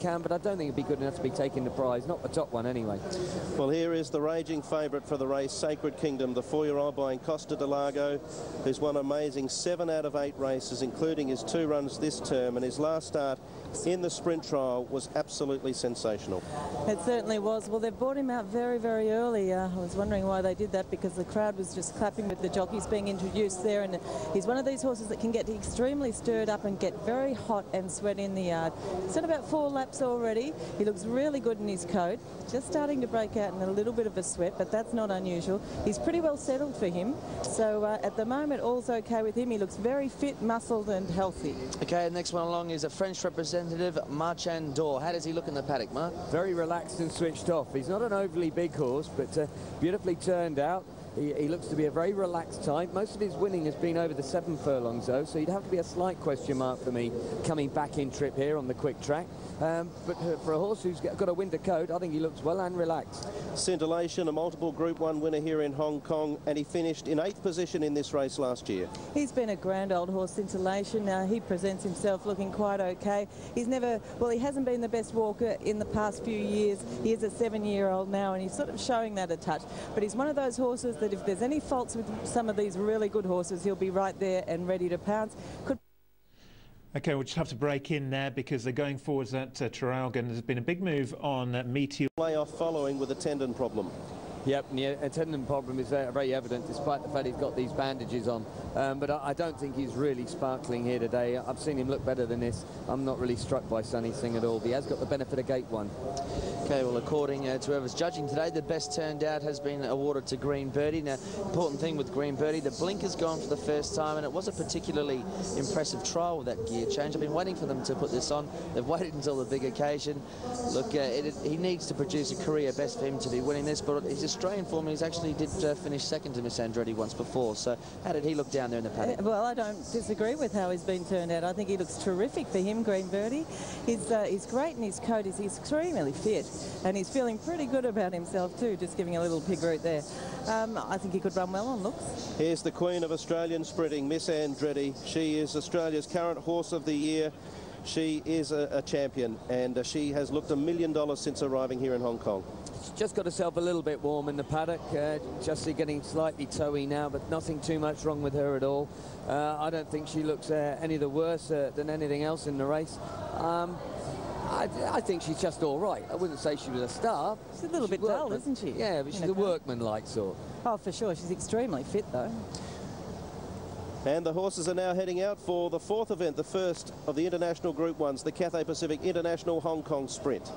can, but I don't think it'd be good enough to be taking the prize, not the top one anyway. Well, here is the raging favourite for the race, Sacred Kingdom, the 4-year-old by Costa de Lago, who's won amazing 7 out of 8 races, including his 2 runs this term, and his last start in the sprint trial was absolutely sensational. It certainly was. Well, they've brought him out very, very early. I was wondering why they did that, because the crowd was just clapping with the jockeys being introduced there, and he's one of these horses that can get extremely stirred up and get very hot and sweaty in the yard. He's done about 4 laps already. He looks really good in his coat, just starting to break out in a little bit of a sweat, but that's not unusual. He's pretty well settled for him, so at the moment all's okay with him. He looks very fit, muscled and healthy. Okay, the next one along is a French representative, Marchandor. How does he look in the paddock, Mark? Very relaxed and switched off. He's not an overly big horse, but beautifully turned out. He looks to be a very relaxed type. Most of his winning has been over the 7 furlongs, though, so you'd have to be a slight question mark for me coming back in trip here on the quick track. But for a horse who's got a winter coat, I think he looks well and relaxed. Scintillation, a multiple Group 1 winner here in Hong Kong, and he finished in 8th position in this race last year. He's been a grand old horse, Scintillation. He presents himself looking quite okay. He's never, well, he hasn't been the best walker in the past few years. He is a 7-year-old now, and he's sort of showing that a touch. But he's one of those horses that if there's any faults with some of these really good horses, he'll be right there and ready to pounce. Okay, we'll just have to break in there because they're going forwards at Traralgon. There's been a big move on Meteor. Playoff following with a tendon problem. Yep, yeah, a tendon problem is very evident, despite the fact he's got these bandages on. But I don't think he's really sparkling here today. I've seen him look better than this. I'm not really struck by Sunny Singh at all. He has got the benefit of Gate 1. Okay, well, according to whoever's judging today, the best turned out has been awarded to Green Birdie. Now, important thing with Green Birdie, the blinker's gone for the first time, and it was a particularly impressive trial with that gear change. I've been waiting for them to put this on. They've waited until the big occasion. Look, he needs to produce a career best for him to be winning this, but his Australian form, he's actually did finish second to Miss Andretti once before. So how did he look down there in the paddock? Well, I don't disagree with how he's been turned out. I think he looks terrific for him, Green Birdie. He's great in his coat. He's extremely fit, and he's feeling pretty good about himself too, just giving a little pig root there. I think he could run well on looks. Here's the Queen of Australian Sprinting, Miss Andretti. She is Australia's current Horse of the Year. She is a champion, and she has looked $1 million since arriving here in Hong Kong. She's just got herself a little bit warm in the paddock, just getting slightly toey now, but nothing too much wrong with her at all. I don't think she looks any the worse than anything else in the race. I think she's just all right. I wouldn't say she was a star. She's a little bit dull, isn't she? Yeah, but she's a workman-like sort. Oh, for sure. She's extremely fit, though. And the horses are now heading out for the 4th event, the first of the international Group 1s, the Cathay Pacific International Hong Kong Sprint.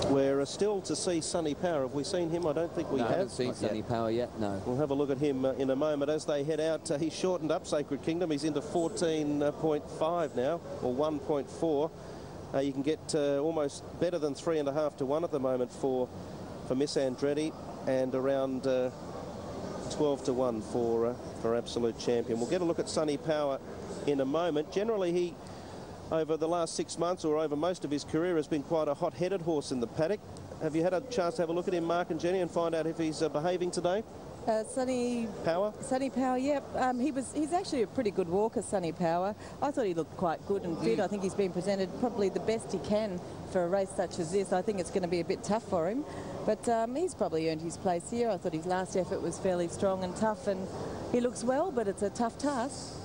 We're still to see Sunny Power. Have we seen him? I don't think we have. I haven't seen Sunny Power yet, no. We'll have a look at him in a moment. As they head out, he's shortened up Sacred Kingdom. He's into 14.5 now, or 1.4. You can get almost better than 3.5 to 1 at the moment for Miss Andretti, and around 12 to 1 for Absolute Champion. We'll get a look at Sunny Power in a moment. Generally, he, over the last 6 months or over most of his career, has been quite a hot-headed horse in the paddock. Have you had a chance to have a look at him, Mark and Jenny, and find out if he's behaving today? Sunny Power? Sunny Power, yep. He's actually a pretty good walker, Sunny Power. I thought he looked quite good and fit. I think he's been presented probably the best he can for a race such as this. I think it's going to be a bit tough for him, but he's probably earned his place here. I thought his last effort was fairly strong and tough, and he looks well, but it's a tough task.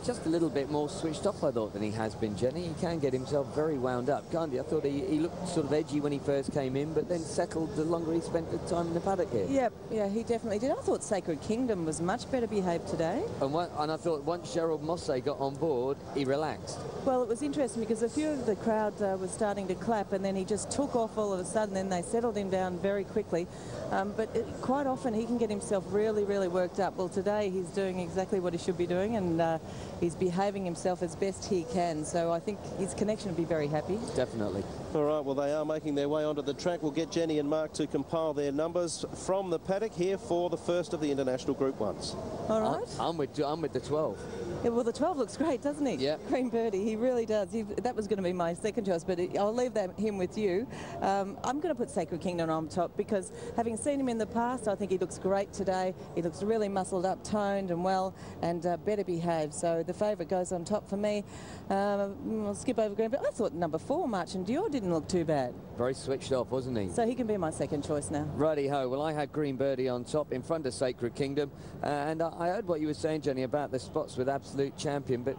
Just a little bit more switched off, I thought, than he has been, Jenny. He can get himself very wound up, can't he? I thought he looked sort of edgy when he first came in, but then settled the longer he spent the time in the paddock here. Yep, yeah, he definitely did. I thought Sacred Kingdom was much better behaved today. And I thought once Gerald Mosse got on board, he relaxed. Well, it was interesting because a few of the crowd was starting to clap, and then he just took off all of a sudden. Then they settled him down very quickly. But quite often he can get himself really, really worked up. Well, today he's doing exactly what he should be doing, and he's behaving himself as best he can. So I think his connection would be very happy. Definitely. All right, well, they are making their way onto the track. We'll get Jenny and Mark to compile their numbers from the paddock here for the first of the international Group 1s. All right. I'm with the 12. Yeah, well, the 12 looks great, doesn't he? Yeah. Green Birdie, he really does. That was going to be my second choice, but I'll leave him with you. I'm going to put Sacred Kingdom on top because having seen him in the past, I think he looks great today. He looks really muscled up, toned and well, and better behaved. So the favourite goes on top for me. I'll skip over Green Birdie. I thought number 4, Marchand Dior, didn't look too bad. Very switched off, wasn't he? So he can be my second choice now. Righty-ho. Well, I had Green Birdie on top in front of Sacred Kingdom. And I heard what you were saying, Jenny, about the spots with Absolute Champion, but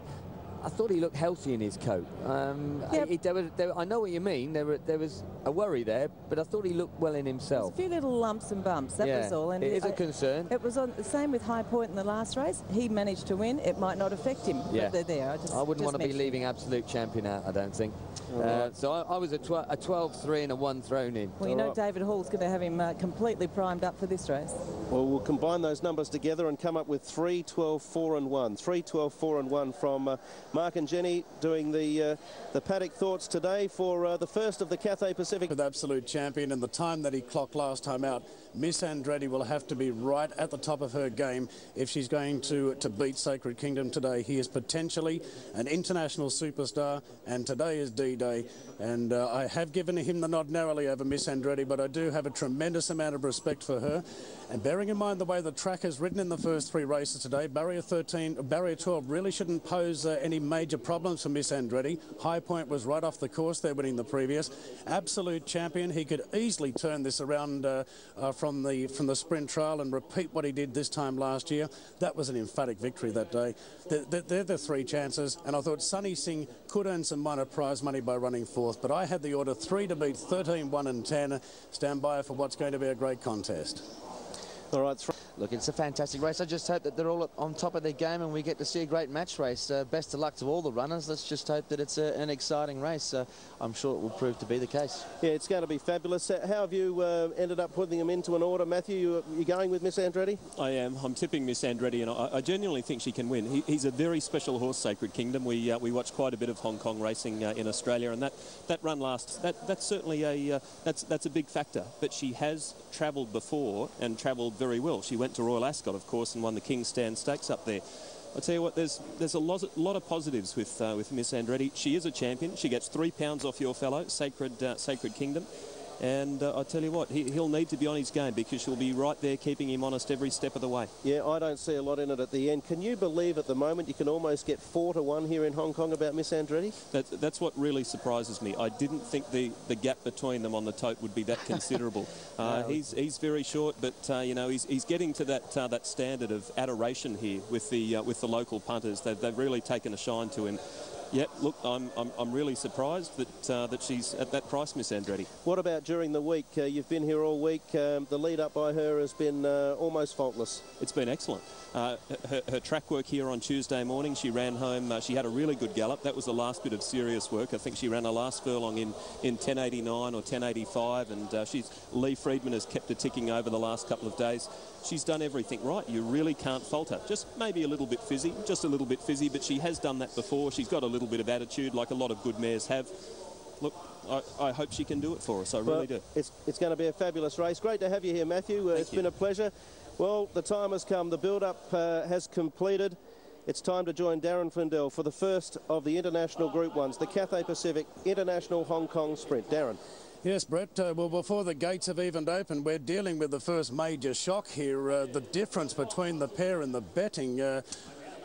I thought he looked healthy in his coat. Yep. I know what you mean. There was a worry there, but I thought he looked well in himself. There's a few little lumps and bumps, that was all. And it is a concern. It was on the same with High Point in the last race. He managed to win. It might not affect him, but they're there. I wouldn't want to be leaving Absolute Champion out, I don't think. So I was a 12-3 and a 1 thrown in. Well, you know David Hall's going to have him completely primed up for this race. Well, we'll combine those numbers together and come up with 3, 12, 4 and 1. 3, 12, 4 and 1 from Mark and Jenny doing the paddock thoughts today for the first of the Cathay Pacific. With Absolute Champion and the time that he clocked last time out, Miss Andretti will have to be right at the top of her game if she's going to beat Sacred Kingdom today. He is potentially an international superstar, and today is D-Day. And I have given him the nod narrowly over Miss Andretti, but I do have a tremendous amount of respect for her. And bearing in mind the way the track has ridden in the first 3 races today, barrier 12 really shouldn't pose any major problems for Miss Andretti. High Point was right off the course there, winning the previous. Absolute Champion, he could easily turn this around from the sprint trial and repeat what he did this time last year. That was an emphatic victory that day. They're the 3 chances, and I thought Sunny Singh could earn some minor prize money by running 4th, but I had the order 3 to beat 13, 1 and 10. Stand by for what's going to be a great contest. All right. Look, it's a fantastic race. I just hope that they're all on top of their game and we get to see a great match race. Best of luck to all the runners. Let's just hope that it's an exciting race. I'm sure it will prove to be the case. Yeah, it's going to be fabulous. How have you ended up putting them into an order? Matthew, you going with Miss Andretti? I am. I'm tipping Miss Andretti, and I genuinely think she can win. He's a very special horse, Sacred Kingdom. We watch quite a bit of Hong Kong racing in Australia, and that run last, that's certainly that's a big factor. But she has travelled before and travelled very well. She went to Royal Ascot, of course, and won the King's Stand Stakes up there. I tell you what, there's a lot of positives with Miss Andretti. She is a champion. She gets £3 off your fellow, Sacred Kingdom. And I tell you what, he'll need to be on his game because she'll be right there keeping him honest every step of the way. Yeah, I don't see a lot in it at the end. Can you believe at the moment you can almost get 4 to 1 here in Hong Kong about Miss Andretti? That's what really surprises me. I didn't think the gap between them on the tote would be that considerable. He's very short, but you know, he's getting to that standard of adoration here with the local punters. They've really taken a shine to him. Yeah, look, I'm really surprised that she's at that price, Miss Andretti. What about during the week? You've been here all week. The lead up by her has been almost faultless. It's been excellent. Her track work here on Tuesday morning, she ran home. She had a really good gallop. That was the last bit of serious work. I think she ran her last furlong in 10:89 or 10:85, and Lee Friedman has kept her ticking over the last couple of days. She's done everything right. You really can't fault her. Just maybe a little bit fizzy, but she has done that before. She's got a little bit of attitude, like a lot of good mares have. Look, I hope she can do it for us. I really do. It's going to be a fabulous race. Great to have you here, Matthew. It's been a pleasure. Well, the time has come. The build-up has completed. It's time to join Darren Flindell for the first of the international Group 1s, the Cathay Pacific International Hong Kong Sprint. Darren. Yes, Brett. Well, before the gates have evened open, we're dealing with the first major shock here. The difference between the pair and the betting.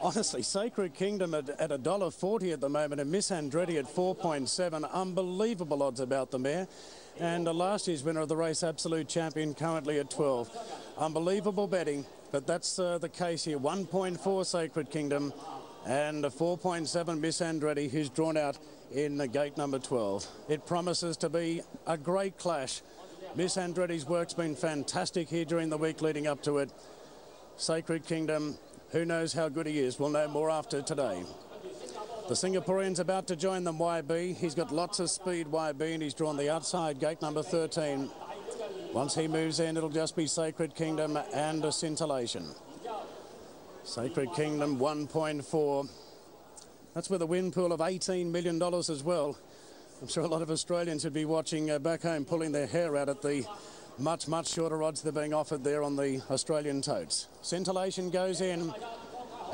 Honestly, Sacred Kingdom at $1.40 at the moment, and Miss Andretti at 4.7. Unbelievable odds about the mare. And last year's winner of the race, Absolute Champion, currently at 12. Unbelievable betting, but that's the case here. 1.4 Sacred Kingdom and a 4.7 Miss Andretti, who's drawn out in gate number 12. It promises to be a great clash. Miss Andretti's work's been fantastic here during the week leading up to it. Sacred Kingdom, who knows how good he is? We'll know more after today. The Singaporean's about to join them, YB. He's got lots of speed, YB, and he's drawn the outside gate number 13. Once he moves in, it'll just be Sacred Kingdom and a scintillation. Sacred Kingdom 1.4. That's with a win pool of $18 million as well. I'm sure a lot of Australians would be watching back home, pulling their hair out at the much shorter odds they're being offered there on the Australian totes. Scintillation goes in.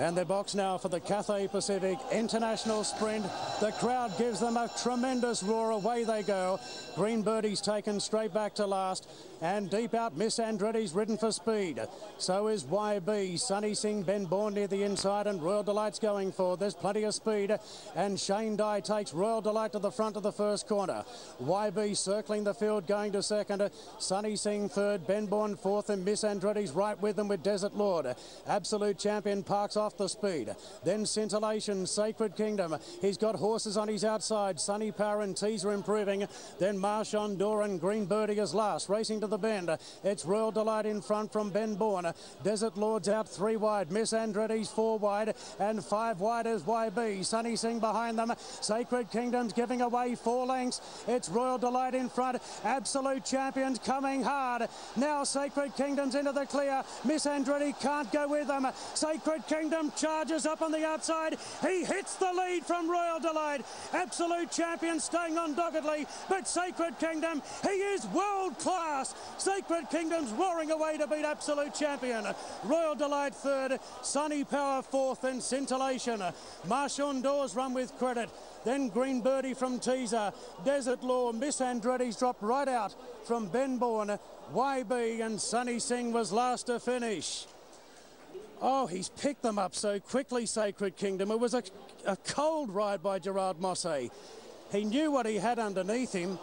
And they're boxed now for the Cathay Pacific International Sprint. The crowd gives them a tremendous roar. Away they go. Green Birdie's taken straight back to last. And deep out, Miss Andretti's ridden for speed. So is YB. Sunny Singh, Ben Bourne near the inside, and Royal Delight's going for. There's plenty of speed. And Shane Dye takes Royal Delight to the front of the first corner. YB circling the field, going to second. Sunny Singh third, Ben Bourne fourth, and Miss Andretti's right with them with Desert Lord. Absolute Champion parks off the speed. Then Scintillation, Sacred Kingdom. He's got horses on his outside. Sunny Power and Teaser improving. Then Marchand d'Or and Green Birdie is last, racing to the bend. It's Royal Delight in front from Ben Bourne. Desert Lord's out 3 wide. Miss Andretti's 4 wide, and 5 wide is YB. Sunny Singh behind them. Sacred Kingdom's giving away 4 lengths. It's Royal Delight in front. Absolute Champions coming hard. Now Sacred Kingdom's into the clear. Miss Andretti can't go with them. Sacred Kingdom charges up on the outside. He hits the lead from Royal Delight. Absolute Champion staying on doggedly, but Sacred Kingdom, he is world class. Sacred Kingdom's roaring away to beat Absolute Champion. Royal Delight third, Sunny Power fourth, and Scintillation. Marchand d'Or's run with credit. Then Green Birdie from Teaser. Desert Law, Miss Andretti's dropped right out from Ben Bourne. YB and Sunny Singh was last to finish. Oh, he's picked them up so quickly, Sacred Kingdom. It was a cold ride by Gerald Mosse. He knew what he had underneath him,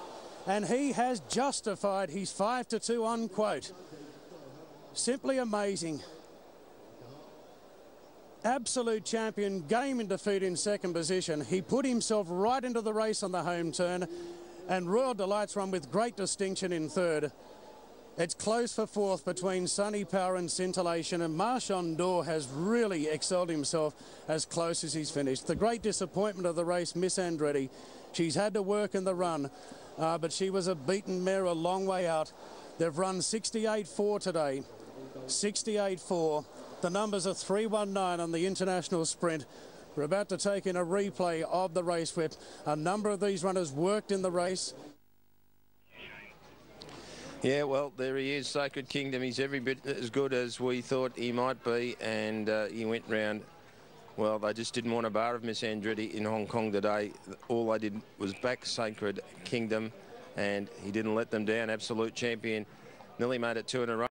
and he has justified his 5-2 unquote. Simply amazing. Absolute Champion, game in defeat in second position. He put himself right into the race on the home turn, and Royal Delight's run with great distinction in third. It's close for fourth between Sunny Power and Scintillation, and Marchand d'Or has really excelled himself as close as he's finished. The great disappointment of the race, Miss Andretti. She's had to work in the run, but she was a beaten mare a long way out. They've run 68.4 today, 68.4. The numbers are 319 on the international sprint. We're about to take in a replay of the race whip. A number of these runners worked in the race. Yeah, well, there he is, Sacred Kingdom. He's every bit as good as we thought he might be, and he went round. Well, they just didn't want a bar of Miss Andretti in Hong Kong today. All they did was back Sacred Kingdom, and he didn't let them down. Absolute Champion nearly made it 2 in a row.